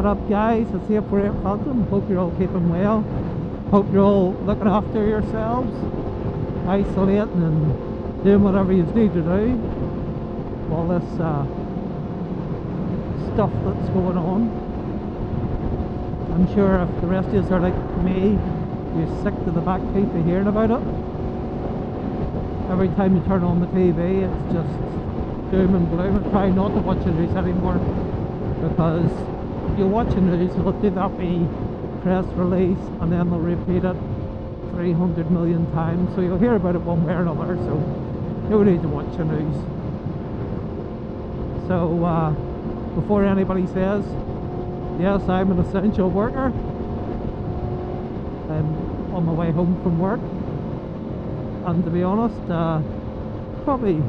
What up, guys? It's the Upright Phantom. Hope you're all keeping well. Hope you're all looking after yourselves, isolating and doing whatever you need to do. All this stuff that's going on. I'm sure if the rest of you are like me, you're sick to the back teeth of hearing about it. Every time you turn on the TV, it's just doom and gloom. And try not to watch the news anymore, because you'll watch the news, they'll do that be press release, and then they'll repeat it 300 million times, so you'll hear about it one way or another. So no need to watch the news. So before anybody says, yes, I'm an essential worker, I'm on my way home from work, and to be honest, probably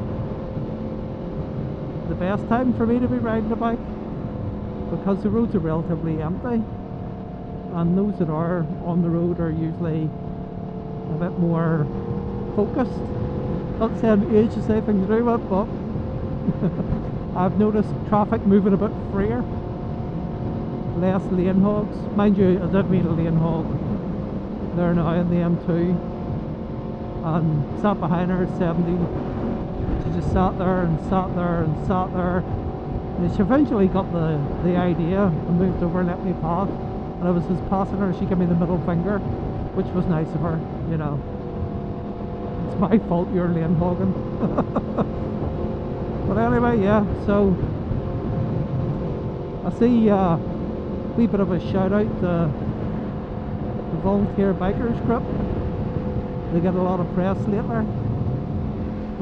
the best time for me to be riding a bike, because the roads are relatively empty, and those that are on the road are usually a bit more focused. Not saying age is anything to do with it, but I've noticed traffic moving a bit freer, less lane hogs. Mind you, I did meet a lane hog there now in the M2, and sat behind her at 70. She just sat there and sat there and sat there. And she eventually got the idea and moved over and let me pass. And I was just passing her, she gave me the middle finger, which was nice of her, you know. It's my fault you're lane hogging. But anyway, yeah, so I see a wee bit of a shout out to the Volunteer Bikers Group. They get a lot of press lately,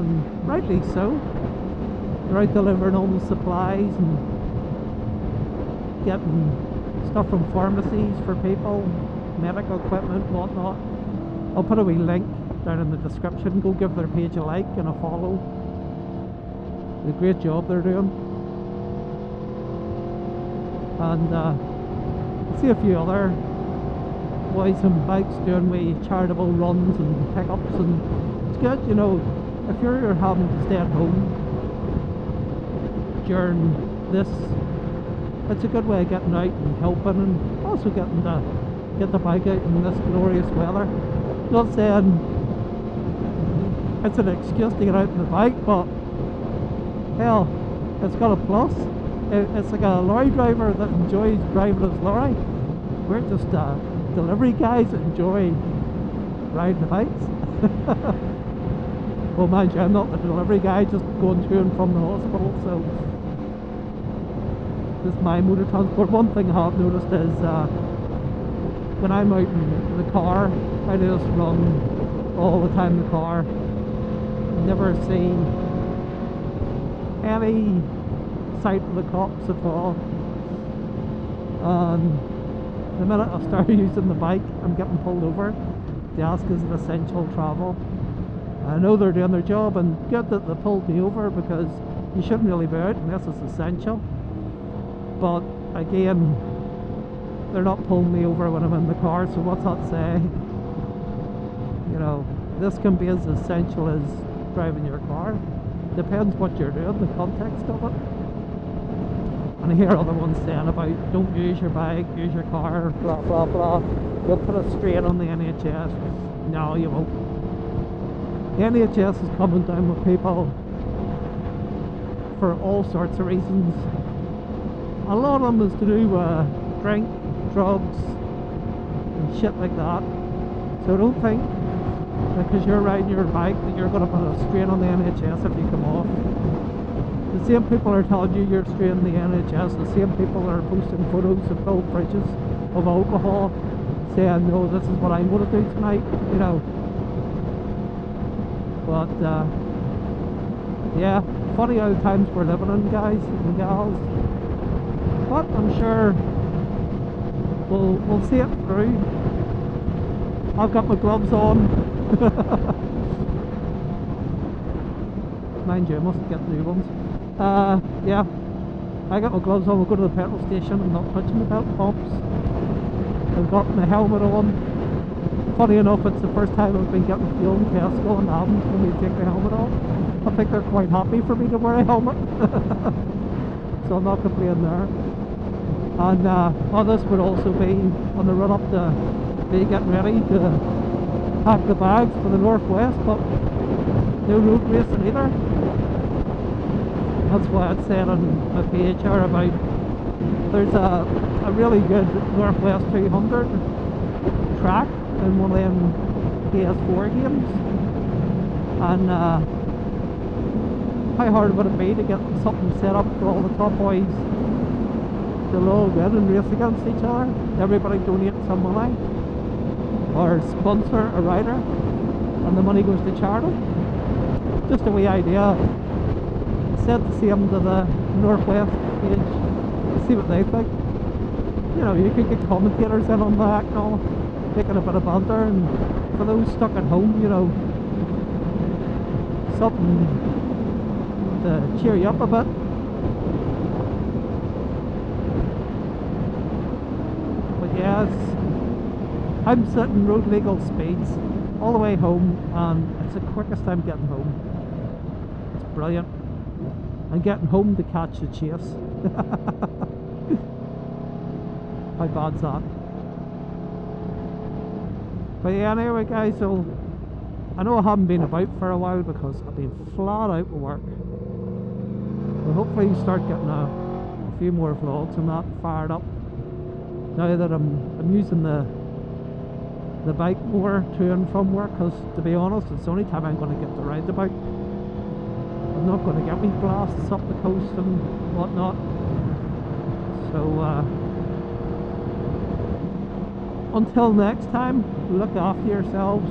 and rightly so. They're out delivering all the supplies and getting stuff from pharmacies for people, medical equipment, whatnot. I'll put a wee link down in the description. Go give their page a like and a follow. The great job they're doing. And I see a few other boys on bikes doing wee charitable runs and pickups, and it's good, you know, if you're having to stay at home during this, it's a good way of getting out and helping, and also getting to get the bike out in this glorious weather. Not saying it's an excuse to get out on the bike, but hell, it's got a plus. It's like a lorry driver that enjoys driving his lorry. We're just delivery guys that enjoy riding the bikes. Well, mind you, I'm not the delivery guy, just going to and from the hospital, so this is my mode of transport. One thing I have noticed is when I'm out in the car, I just run all the time in the car. Never see any sight of the cops at all. And the minute I start using the bike, I'm getting pulled over. They ask is it essential travel. I know they're doing their job, and good that they pulled me over, because you shouldn't really be out unless it's essential. But again, they're not pulling me over when I'm in the car, so what's that say? You know, this can be as essential as driving your car. Depends what you're doing, the context of it. And I hear other ones saying about don't use your bike, use your car, blah blah blah. You'll put a strain on the NHS. No, you won't. The NHS is coming down with people for all sorts of reasons. A lot of them is to do with drink, drugs, and shit like that. So don't think because you're riding your bike that you're going to put a strain on the NHS if you come off. The same people are telling you you're straining the NHS. The same people are posting photos of filled fridges of alcohol, saying, no, this is what I'm going to do tonight, you know. But yeah, funny how the times we're living in, guys and gals. But I'm sure we'll see it through. I've got my gloves on. Mind you, I must get new ones. Yeah, I got my gloves on. We'll go to the petrol station. I'm not touching the petrol pumps. I've got my helmet on. Funny enough, it's the first time I've been getting fuel in Tesco, and I haven't when we take the helmet off. I think they're quite happy for me to wear a helmet. So I'm not complaining there. And well, this would also be on the run up to be getting ready to pack the bags for the Northwest, but no road racing either. That's why I'd said on my page here about there's a really good Northwest 200 track in one of them PS4 games, and how hard would it be to get something set up for all the top boys to log in and race against each other? Everybody donate some money or sponsor a rider, and the money goes to charity. Just a wee idea. Send the same to the Northwest page, see what they think. You know, you could get commentators in on that and all, making a bit of banter, and for those stuck at home, you know, something to cheer you up a bit. But yes, I'm sitting road legal speeds all the way home, and it's the quickest I'm getting home. It's brilliant. I'm getting home to catch the chase. How bad's that? But yeah, anyway guys, so I know I haven't been about for a while because I've been flat out with work. But hopefully you start getting a few more vlogs and that fired up. Now that I'm using the bike more to and from work, because to be honest, it's the only time I'm going to get to ride the bike. I'm not going to get me blasts up the coast and whatnot. So until next time, look after yourselves.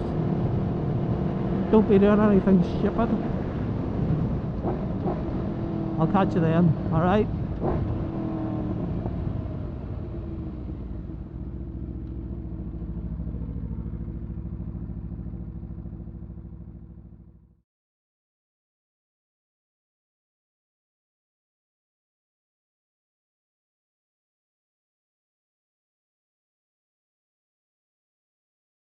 Don't be doing anything stupid. I'll catch you then, alright?